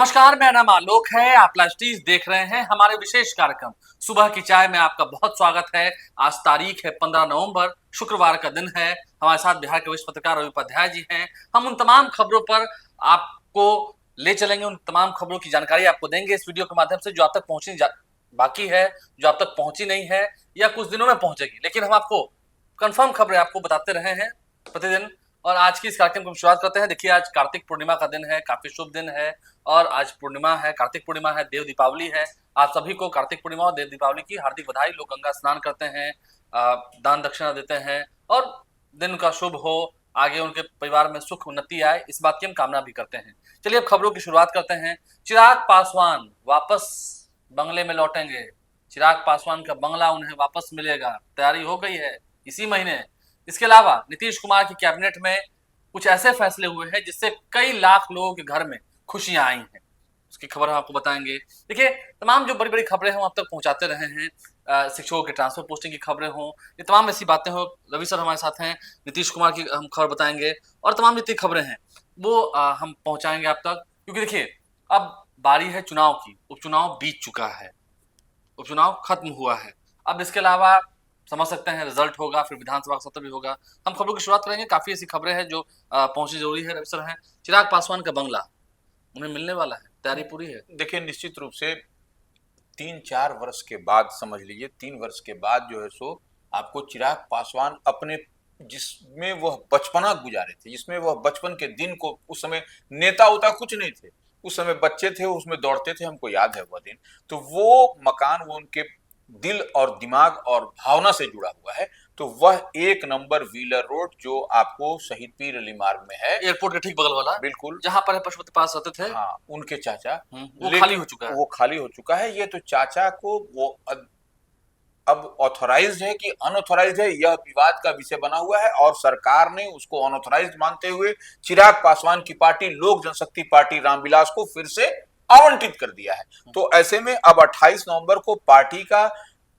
नमस्कार, मेरा नाम आलोक है। आप लाइव देख रहे हैं हमारे विशेष कार्यक्रम सुबह की चाय में आपका बहुत स्वागत है। आज तारीख है 15 नवंबर, शुक्रवार का दिन है। हमारे साथ बिहार के वरिष्ठ पत्रकार रवि उपाध्याय जी हैं। हम उन तमाम खबरों पर आपको ले चलेंगे, उन तमाम खबरों की जानकारी आपको देंगे इस वीडियो के माध्यम से, जो आप तक पहुंचनी बाकी है, जो आप तक पहुंची नहीं है या कुछ दिनों में पहुंचेगी, लेकिन हम आपको कंफर्म खबरें आपको बताते रहे हैं प्रतिदिन। और आज की इस कार्यक्रम की शुरुआत करते हैं। देखिए, आज कार्तिक पूर्णिमा का दिन है, काफी शुभ दिन है और आज पूर्णिमा है, कार्तिक पूर्णिमा है, देव दीपावली है। आप सभी को कार्तिक पूर्णिमा और देव दीपावली की हार्दिक बधाई। लोग गंगा स्नान करते हैं, दान दक्षिणा देते हैं और दिन का शुभ हो, आगे उनके परिवार में सुख उन्नति आए, इस बात की हम कामना भी करते हैं। चलिए अब खबरों की शुरुआत करते हैं। चिराग पासवान वापस बंगले में लौटेंगे। चिराग पासवान का बंगला उन्हें वापस मिलेगा, तैयारी हो गई है इसी महीने। इसके अलावा नीतीश कुमार की कैबिनेट में कुछ ऐसे फैसले हुए हैं जिससे कई लाख लोगों के घर में खुशियां आई हैं, उसकी खबर हम आपको बताएंगे। देखिए, तमाम जो बड़ी बड़ी खबरें हम आप तक पहुंचाते रहे हैं, शिक्षकों के ट्रांसफर पोस्टिंग की खबरें हों, ये तमाम ऐसी बातें हो। रवि सर हमारे साथ हैं, नीतीश कुमार की हम खबर बताएंगे और तमाम जितनी खबरें हैं वो हम पहुंचाएंगे आप तक। क्योंकि देखिए, अब बारी है चुनाव की। उपचुनाव बीत चुका है, उपचुनाव खत्म हुआ है। अब इसके अलावा समझ सकते हैं रिजल्ट होगा, फिर विधानसभा का सत्र भी होगा। हम खबरों की शुरुआत करेंगे। काफी ऐसी खबरें हैं जो पहुंचनी जरूरी है। रवि सर हैं, चिराग पासवान का बंगला उन्हें मिलने वाला है, तैयारी पूरी है। देखिए, निश्चित रूप से 3-4 वर्ष के बाद, समझ लीजिए 3 वर्ष के बाद जो है सो आपको चिराग पासवान अपने जिसमें वह बचपना गुजारे थे, जिसमें वह बचपन के दिन को, उस समय नेता उता कुछ नहीं थे, उस समय बच्चे थे, उसमें दौड़ते थे, हमको याद है वह दिन। तो वो मकान वो उनके दिल और दिमाग और भावना से जुड़ा हुआ है। तो वह 1 नंबर व्हीलर रोड जो आपको शहीद पीर अली मार्ग में है, एयरपोर्ट के ठीक बगल वाला, बिल्कुल जहां पर पशुपति पास रहते थे। हाँ, उनके चाचा, वो खाली हो चुका है। वो खाली हो चुका है। ये तो चाचा को वो अब ऑथोराइज्ड है कि अनऑथोराइज्ड है, यह विवाद का विषय बना हुआ है और सरकार ने उसको अनऑथोराइज्ड मानते हुए चिराग पासवान की पार्टी लोक जनशक्ति पार्टी रामविलास को फिर से आवंटित कर दिया है। तो ऐसे में अब 28 नवंबर को पार्टी का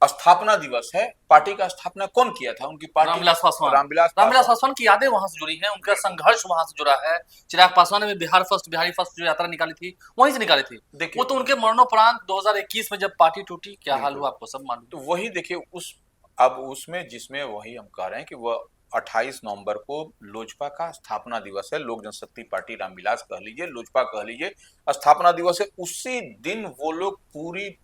स्थापना दिवस है। पार्टी का स्थापना कौन किया था? उनकी पार्टी रामविलास पासवान। रामविलास पासवान की यादें वहां से जुड़ी हैं, उनका संघर्ष वहां से जुड़ा है। चिराग पासवान ने बिहारी फर्स्ट जो यात्रा निकाली थी, वहीं से निकाली थी। वो तो उनके मरणोपरांत 2021 में जब पार्टी टूटी, क्या हाल हुआ आपको सब मालूम। तो वही देखिए, अब उसमें जिसमें वही हम कह रहे हैं कि वह 28 नवंबर को लोजपा का स्थापना दिवस है, लोक जनशक्ति पार्टी रामविलास कह लीजिए, लोजपा कह लीजिए, स्थापना दिवस है। उसी दिन वो लोग पूरी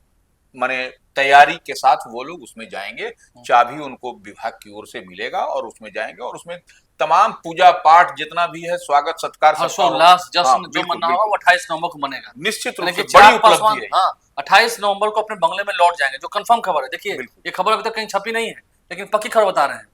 माने तैयारी के साथ वो लोग उसमें जाएंगे। चाबी उनको विभाग की ओर से मिलेगा और उसमें जाएंगे और उसमें तमाम पूजा पाठ जितना भी है, स्वागत सत्कार, हर्षोल्लास जश्न जो मना होगा वो 28 नवंबर को मनेगा। निश्चित रूप से बड़ी उपलब्धि है। हाँ, 28 नवंबर को अपने बंगले में लौट जाएंगे, जो कंफर्म खबर है। देखिए, ये खबर अभी तक कहीं छपी नहीं है, लेकिन पक्की खबर बता रहे हैं।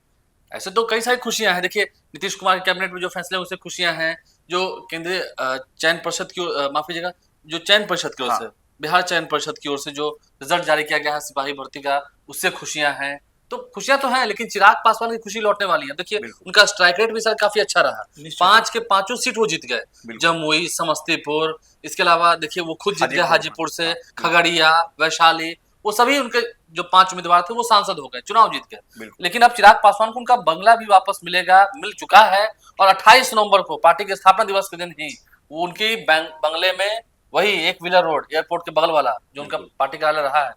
ऐसे तो कई सारी खुशियां हैं। देखिए, नीतीश कुमार के कैबिनेट में जो फैसले उससे खुशियां हैं। जो केंद्रीय चयन परिषद की माफ कीजिएगा, जो चयन परिषद की ओर से, बिहार चयन परिषद की ओर से जो रिजल्ट जारी किया गया है सिपाही भर्ती का, उससे खुशियां हैं। तो खुशियां तो हैं, लेकिन चिराग पासवान की खुशी लौटने वाली है। देखिए, उनका स्ट्राइक रेट भी सर काफी अच्छा रहा। 5 के 5 सीट वो जीत गए, जमुई, समस्तीपुर। इसके अलावा देखिए, वो खुद जीत गए हाजीपुर से, खगड़िया, वैशाली। वो सभी उनके जो 5 उम्मीदवार थे वो सांसद हो गए, चुनाव जीत गए। लेकिन अब चिराग पासवान को उनका बंगला भी वापस मिलेगा, मिल चुका है। और 28 नवंबर को पार्टी के स्थापना दिवस के दिन ही वो उनकी बंगले में, वही 1 व्हीलर रोड एयरपोर्ट के बगल वाला जो उनका पार्टी कार्यालय रहा है,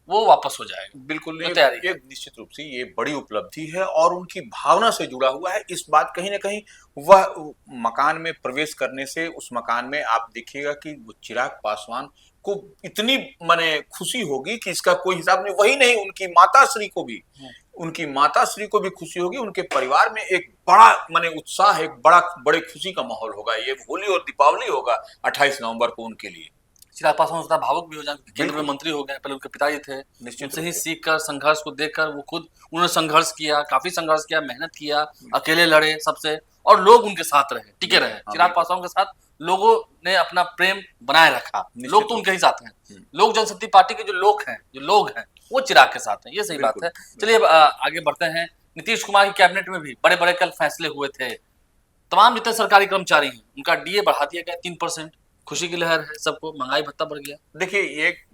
वो वापस हो जाएगा। बिल्कुल, ये निश्चित रूप से ये बड़ी उपलब्धि है और उनकी भावना से जुड़ा हुआ है। इस बात कहीं ना कहीं वह मकान में प्रवेश करने से, उस मकान में आप देखिएगा कि चिराग पासवान को इतनी माने खुशी होगी कि इसका कोई हिसाब नहीं। वही नहीं, उनकी माता श्री को भी खुशी होगी। उनके परिवार में एक बड़ा माने उत्साह, एक बड़े खुशी का माहौल होगा। ये होली और दीपावली होगा 28 नवंबर को उनके लिए। चिराग पासवान उतना भावुक भी हो जाए, केंद्र में मंत्री हो गए, पहले उनके पिताजी थे। उनसे ही सीख कर, संघर्ष को देखकर वो खुद उन्होंने संघर्ष किया, काफी संघर्ष किया, मेहनत किया, अकेले लड़े सबसे, और लोग उनके साथ रहे, टिके रहे। चिराग पासवान के साथ लोगों ने अपना प्रेम बनाए रखा। लोग तो उनके ही साथ हैं। लोक जनशक्ति पार्टी के जो लोग हैं वो चिराग के साथ हैं, ये सही बात है। चलिए अब आगे बढ़ते हैं। नीतीश कुमार की कैबिनेट में भी बड़े बड़े कल फैसले हुए थे। तमाम जितने सरकारी कर्मचारी हैं उनका डीए बढ़ा दिया गया 3%। खुशी की लहर है सबको, महंगाई भत्ता बढ़ गया। देखिए,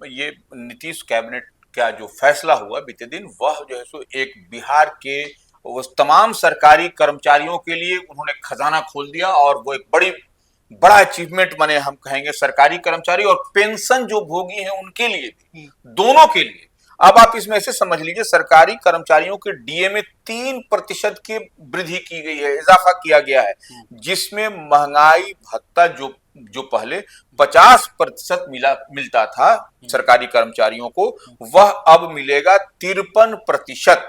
ये नीतीश कैबिनेट का जो फैसला हुआ बीते दिन, वह जो है सो एक बिहार के उस तमाम सरकारी कर्मचारियों के लिए उन्होंने खजाना खोल दिया और वो एक बड़ी बड़ा अचीवमेंट माने हम कहेंगे सरकारी कर्मचारी और पेंशन जो भोगी हैं उनके लिए भी, दोनों के लिए। अब आप इसमें ऐसे समझ लीजिए, सरकारी कर्मचारियों के डीए में 3% की वृद्धि की गई है, इजाफा किया गया है, जिसमें महंगाई भत्ता जो जो पहले 50% मिलता था सरकारी कर्मचारियों को, वह अब मिलेगा 53%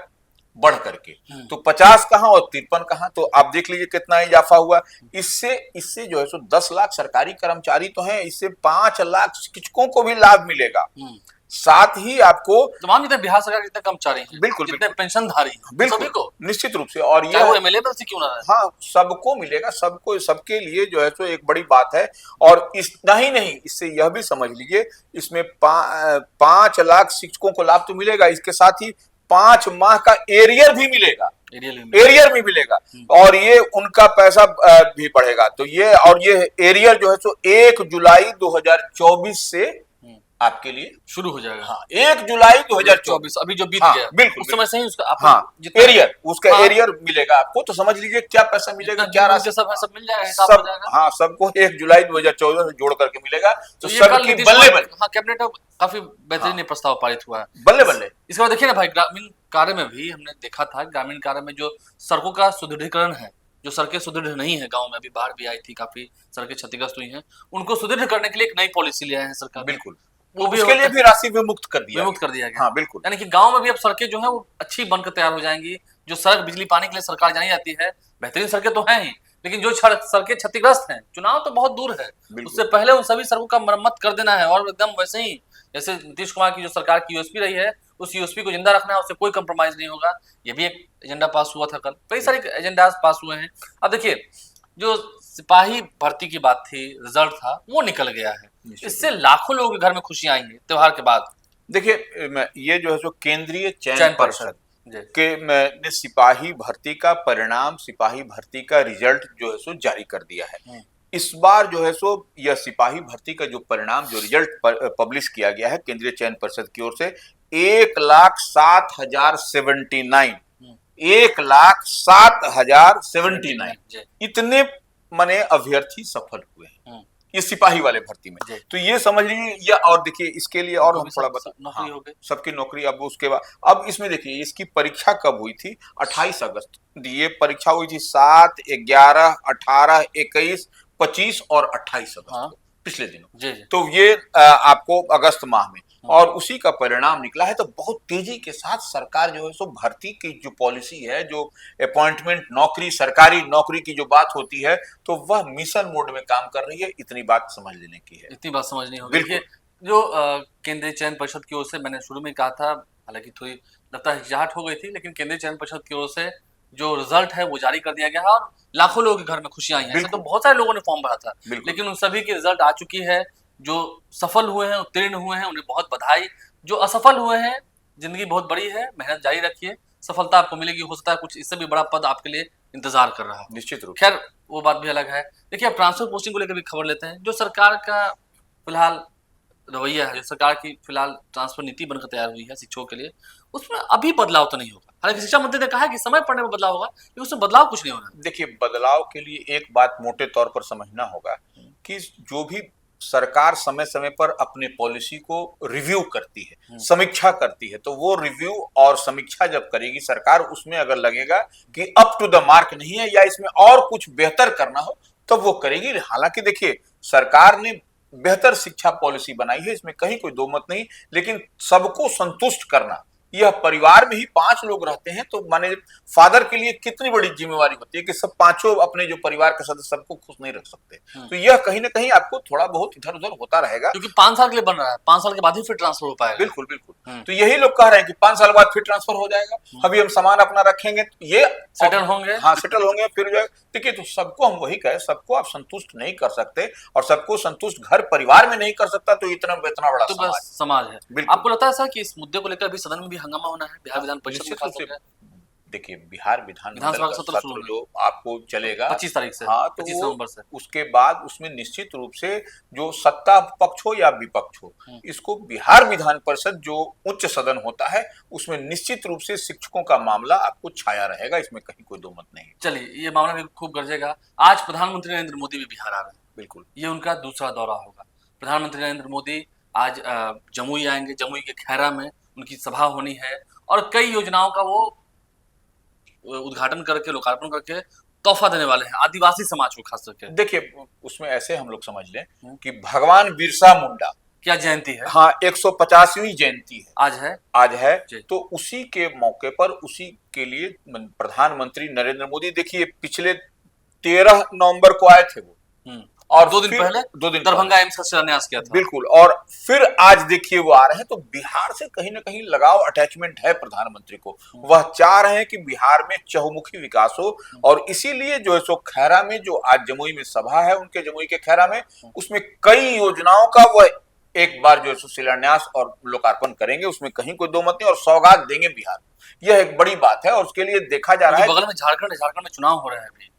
बढ़ करके। तो 50 कहां और 53 कहां, तो आप देख लीजिए कितना इजाफा हुआ। इससे इससे जो है सो 10 लाख सरकारी कर्मचारी तो हैं, इससे 5 लाख शिक्षकों को भी लाभ मिलेगा। साथ ही आपको तमाम जितने बिहार सरकार के जितने कर्मचारी हैं, बिल्कुल जितने पेंशनधारी हैं, बिल्कुल सभी को, निश्चित रूप से, और चाहे वो ये एमएलए से क्यों ना रहे। हाँ सबको मिलेगा, सबको, सबके लिए जो है सो एक बड़ी बात है। और इतना ही नहीं, इससे यह भी समझ लीजिए, इसमें 5 लाख शिक्षकों को लाभ तो मिलेगा, इसके साथ ही 5 माह का एरियर भी मिलेगा, एरियर भी मिलेगा, और ये उनका पैसा भी बढ़ेगा। तो ये, और ये एरियर जो है सो 1 जुलाई 2024 से आपके लिए शुरू हो जाएगा। हाँ 1 जुलाई 2024, अभी जो बीत हाँ, गया बिल्कुल उस समय से ही उसका हाँ एरियर, उसका हाँ, एरियर मिलेगा आपको। तो समझ लीजिए क्या पैसा मिलेगा, क्या राशि, सब मिल जाएगा, हिसाब हो सब, जाएगा। हाँ सबको 1 जुलाई 2014 से जोड़ करके मिलेगा। तो ये कल सबकी नीतीश बल्ले कुमार, बल्ले, हाँ, कैबिनेट में काफी बेहतरीन प्रस्ताव पारित हुआ है, बल्ले बल्ले। इसके बाद देखिए ना भाई, ग्रामीण कार्य में भी हमने देखा था, ग्रामीण कार्य में जो सड़कों का सुदृढ़ीकरण है, जो सड़कें सुदृढ़ नहीं है गांव में, अभी बाढ़ भी आई थी, काफी सड़कें क्षतिग्रस्त हुई हैं, उनको सुदृढ़ करने के लिए एक नई पॉलिसी ले आए हैं सरकार। बिल्कुल, वो भी उसके लिए भी राशि में मुक्त कर दिया, विमुक्त कर दिया गया। हाँ बिल्कुल, यानी कि गांव में भी अब सड़कें जो है वो अच्छी बनकर तैयार हो जाएंगी। जो सड़क बिजली पानी के लिए सरकार जानी जाती है, बेहतरीन सड़कें तो हैं ही, लेकिन जो सड़कें क्षतिग्रस्त हैं, चुनाव तो बहुत दूर है, उससे पहले उन सभी सड़कों का मरम्मत कर देना है, और एकदम वैसे ही जैसे नीतीश कुमार की जो सरकार की यूएसपी रही है, उस यूएसपी को जिंदा रखना है, उससे कोई कंप्रोमाइज नहीं होगा। ये भी एक एजेंडा पास हुआ था कल, कई सारे एजेंडा पास हुए हैं। अब देखिए, जो सिपाही भर्ती की बात थी, रिजल्ट था, वो निकल गया है, इससे लाखों लोगों के घर में खुशियां आई हैं त्योहार के बाद। देखिए ये जो है सो केंद्रीय चयन पर्षद के ने सिपाही भर्ती का परिणाम, सिपाही भर्ती का रिजल्ट जो है सो जारी कर दिया है। इस बार जो है सो यह सिपाही भर्ती का जो परिणाम, जो रिजल्ट पब्लिश किया गया है केंद्रीय चयन पर्षद की ओर से, 1,07,079, 1,07,079 इतने माने अभ्यर्थी सफल हुए हैं इस सिपाही वाले भर्ती में। तो ये समझ लीजिए, या और देखिए इसके लिए और हम थोड़ा बता, नौकरी हो गई, सबकी नौकरी। अब उसके बाद, अब इसमें देखिए इसकी परीक्षा कब हुई थी, 28 अगस्त, ये परीक्षा हुई थी 7, 11, 18, 21, 25 और 28 अगस्त को, पिछले दिनों। तो ये आपको अगस्त माह में, और उसी का परिणाम निकला है। तो बहुत तेजी के साथ सरकार जो है सो भर्ती की जो पॉलिसी है, जो अपॉइंटमेंट नौकरी, सरकारी नौकरी की जो बात होती है, तो वह मिशन मोड में काम कर रही है। इतनी बात समझ लेने की है, इतनी बात समझनी होगी। देखिए, जो केंद्रीय चयन परिषद की ओर से, मैंने शुरू में कहा था, हालांकि थोड़ी लगता है हिचकिचाहट हो गई थी, लेकिन केंद्रीय चयन परिषद की ओर से जो रिजल्ट है वो जारी कर दिया गया है, और लाखों लोगों के घर में खुशियां आई हैं। ऐसे तो बहुत सारे लोगों ने फॉर्म भरा था, लेकिन उन सभी की रिजल्ट आ चुकी है। जो सफल हुए हैं, उत्तीर्ण हुए हैं, उन्हें बहुत बधाई। जो असफल हुए हैं, जिंदगी बहुत बड़ी है, मेहनत जारी रखिए, सफलता आपको मिलेगी। हो सकता है कुछ इससे भी बड़ा पद आपके लिए इंतजार कर रहा है, निश्चित रूप। खैर वो बात भी अलग है। देखिए, अब ट्रांसफर पोस्टिंग को लेकर भी खबर लेते हैं। जो सरकार का फिलहाल रवैया है, जो सरकार की फिलहाल ट्रांसफर नीति बनकर तैयार हुई है शिक्षकों के लिए, उसमें अभी बदलाव तो नहीं होगा। हालांकि शिक्षा मंत्री ने कहा है कि समय पड़ने में बदलाव होगा, लेकिन उसमें बदलाव कुछ नहीं होना। देखिए, बदलाव के लिए एक बात मोटे तौर पर समझना होगा कि जो भी सरकार समय समय पर अपने पॉलिसी को रिव्यू करती है, समीक्षा करती है, तो वो रिव्यू और समीक्षा जब करेगी सरकार, उसमें अगर लगेगा कि अप टू द मार्क नहीं है या इसमें और कुछ बेहतर करना हो, तो वो करेगी। हालांकि देखिए, सरकार ने बेहतर शिक्षा पॉलिसी बनाई है, इसमें कहीं कोई दो मत नहीं, लेकिन सबको संतुष्ट करना, यह परिवार में ही 5 लोग रहते हैं, तो माने फादर के लिए कितनी बड़ी जिम्मेवारी होती है कि सब पांचों अपने जो परिवार के सदस्य सबको खुश नहीं रख सकते। तो यह कहीं ना कहीं आपको थोड़ा बहुत इधर उधर होता रहेगा, क्योंकि 5 साल के लिए बन रहा है, 5 साल के बाद ही फिर ट्रांसफर हो पाएगा। बिल्कुल बिल्कुल। तो यही लोग कह रहे हैं कि 5 साल बाद फिर ट्रांसफर हो जाएगा, अभी हम सामान अपना रखेंगे, तो ये सेटल होंगे, हाँ सेटल होंगे, फिर जो है। देखिए, तो सबको हम वही कहे, सबको आप संतुष्ट नहीं कर सकते, और सबको संतुष्ट घर परिवार में नहीं कर सकता, तो इतना बड़ा तो समाज है। आपको लगता है सर कि इस मुद्दे को लेकर अभी सदन में भी हंगामा होना है, बिहार विधान परिषद में? देखिए, बिहार विधानसभा का सत्र जो आपको चलेगा 25 तारीख से, हाँ, तो 25 नवंबर से, उसके बाद उसमें निश्चित रूप से जो सत्ता पक्ष हो या विपक्ष हो, इसको बिहार विधान परिषद जो उच्च सदन होता है, उसमें निश्चित रूप से शिक्षकों का मामला आपको छाया रहेगा, इसमें कहीं कोई दो मत नहीं। चलिए, ये मामला भी खूब गरजेगा। आज प्रधानमंत्री नरेंद्र मोदी भी बिहार आ रहे हैं, बिल्कुल। ये उनका दूसरा दौरा होगा। प्रधानमंत्री नरेंद्र मोदी आज जमुई आएंगे, जमुई के खैरा में उनकी सभा होनी है और कई योजनाओं का वो उद्घाटन करके, लोकार्पण करके तोहफा देने वाले हैं आदिवासी समाज को खास करके। देखिए, उसमें ऐसे हम लोग समझ लें कि भगवान बिरसा मुंडा, क्या जयंती है? हाँ, 150वीं जयंती है, आज है। जी। तो उसी के मौके पर, उसी के लिए प्रधानमंत्री नरेंद्र मोदी, देखिए पिछले 13 नवंबर को आए थे वो, और 2 दिन पहले 2 दिन दरभंगा एम्स का शिलान्यास किया था। बिल्कुल। और फिर आज देखिए वो आ रहे हैं, तो बिहार से कहीं ना कहीं लगाव, अटैचमेंट है प्रधानमंत्री को। वह चाह रहे हैं कि बिहार में चहुमुखी विकास हो, और इसीलिए जो है सो खैरा में, जो आज जमुई में सभा है उनके, जमुई के खैरा में, उसमें कई योजनाओं का वह एक बार जो है सो शिलान्यास और लोकार्पण करेंगे। उसमें कहीं कोई दो मत नहीं, और सौगात देंगे बिहार। यह एक बड़ी बात है, और उसके लिए देखा जा रहा है। बगल में झारखंड में चुनाव हो रहे हैं अभी।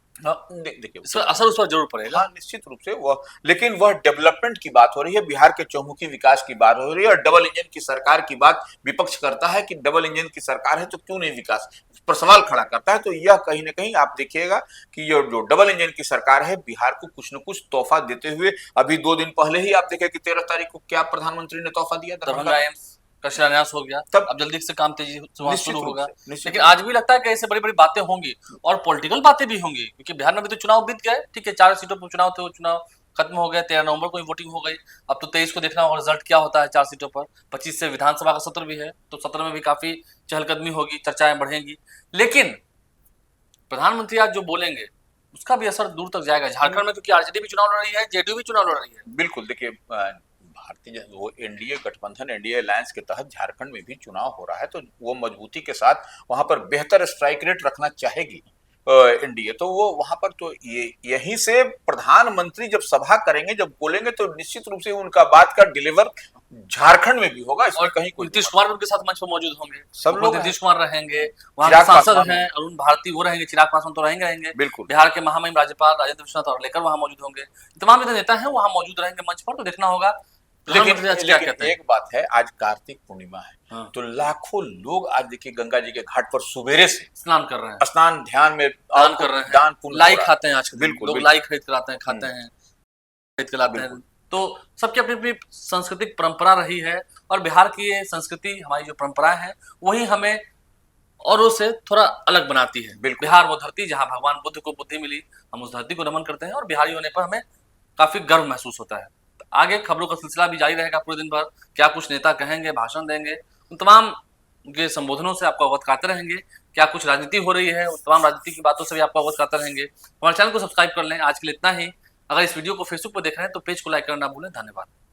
देखिए, इसका असर उस पर जरूर पड़ेगा। हाँ, निश्चित रूप से वह, लेकिन वह डेवलपमेंट की बात हो रही है, बिहार के चहुमुखी विकास की बात हो रही है, और डबल इंजन की सरकार की बात विपक्ष करता है कि डबल इंजन की सरकार है तो क्यों नहीं विकास पर सवाल खड़ा करता है। तो यह कहीं ना कहीं आप देखिएगा कि ये जो डबल इंजन की सरकार है, बिहार को कुछ न कुछ तोहफा देते हुए, अभी 2 दिन पहले ही आप देखें कि 13 तारीख को क्या प्रधानमंत्री ने तोहफा दिया, दरभंगा एम्स का शिलान्यास हो गया। तब अब जल्दी से काम तेजी से शुरू होगा। निश्चित लेकिन आज भी लगता है कि ऐसे बड़ी बड़ी बातें होंगी और पॉलिटिकल बातें भी होंगी, क्योंकि बिहार में भी तो चुनाव बीत गए। ठीक है, 4 सीटों पर चुनाव थे, वो चुनाव खत्म हो गए। 13 नवंबर को ही वोटिंग हो गई। अब तो 23 को देखना होगा रिजल्ट क्या होता है 4 सीटों पर। 25 से विधानसभा का सत्र भी है, तो सत्र में भी काफी चहलकदमी होगी, चर्चाएं बढ़ेंगी। लेकिन प्रधानमंत्री आज जो बोलेंगे उसका भी असर दूर तक जाएगा। झारखंड में क्योंकि आरजेडी भी चुनाव लड़ रही है, जेडीयू भी चुनाव लड़ रही है। बिल्कुल। देखिए, भारतीय वो एनडीए गठबंधन, एनडीए अलायंस के तहत झारखंड में भी चुनाव हो रहा है, तो वो मजबूती के साथ वहां पर बेहतर स्ट्राइक रेट रखना चाहेगी एनडीए। तो वो वहां पर, तो ये यहीं से प्रधानमंत्री जब सभा करेंगे, जब बोलेंगे, तो निश्चित रूप से उनका बात का डिलीवर झारखंड में भी होगा, इसमें कहीं कोई। नीतीश कुमार उनके साथ मंच पर मौजूद होंगे, सब लोग नीतीश कुमार रहेंगे, वहां के सांसद हैं अरुण भारती, वो रहेंगे, चिराग पासवान तो रहेंगे। बिल्कुल। बिहार के महामहिम राज्यपाल राजेंद्र विश्वनाथ अर्लेकर वहां मौजूद होंगे। तमाम जो नेता हैं वहां मौजूद रहेंगे मंच पर, तो देखना होगा। लेकिन एक बात है, आज कार्तिक पूर्णिमा है। हाँ। तो लाखों लोग आज देखिए गंगा जी के घाट पर सुबेरे से स्नान कर रहे हैं, स्नान ध्यान में दान कर रहे हैं, दान पुण्य लाई खाते हैं। आजकल बिल्कुल, लोग लाई खरीद कर आते हैं, खाते हैं, खरीद कर लाते हैं। तो सबकी अपनी अपनी सांस्कृतिक परंपरा रही है, और बिहार की ये संस्कृति, हमारी जो परंपरा है, वही हमें औरों से थोड़ा अलग बनाती है। बिहार वो धरती जहाँ भगवान बुद्ध को बुद्धि मिली, हम उस धरती को नमन करते हैं, और बिहारी होने पर हमें काफी गर्व महसूस होता है। आगे खबरों का सिलसिला भी जारी रहेगा पूरे दिन भर। क्या कुछ नेता कहेंगे, भाषण देंगे, उन तमाम के संबोधनों से आपको अवगत कराते रहेंगे। क्या कुछ राजनीति हो रही है, उन तमाम राजनीति की बातों से भी आपको अवगत कराते रहेंगे। हमारे चैनल को सब्सक्राइब कर लें। आज के लिए इतना ही। अगर इस वीडियो को फेसबुक पर देख रहे हैं तो पेज को लाइक करना ना भूलें। धन्यवाद।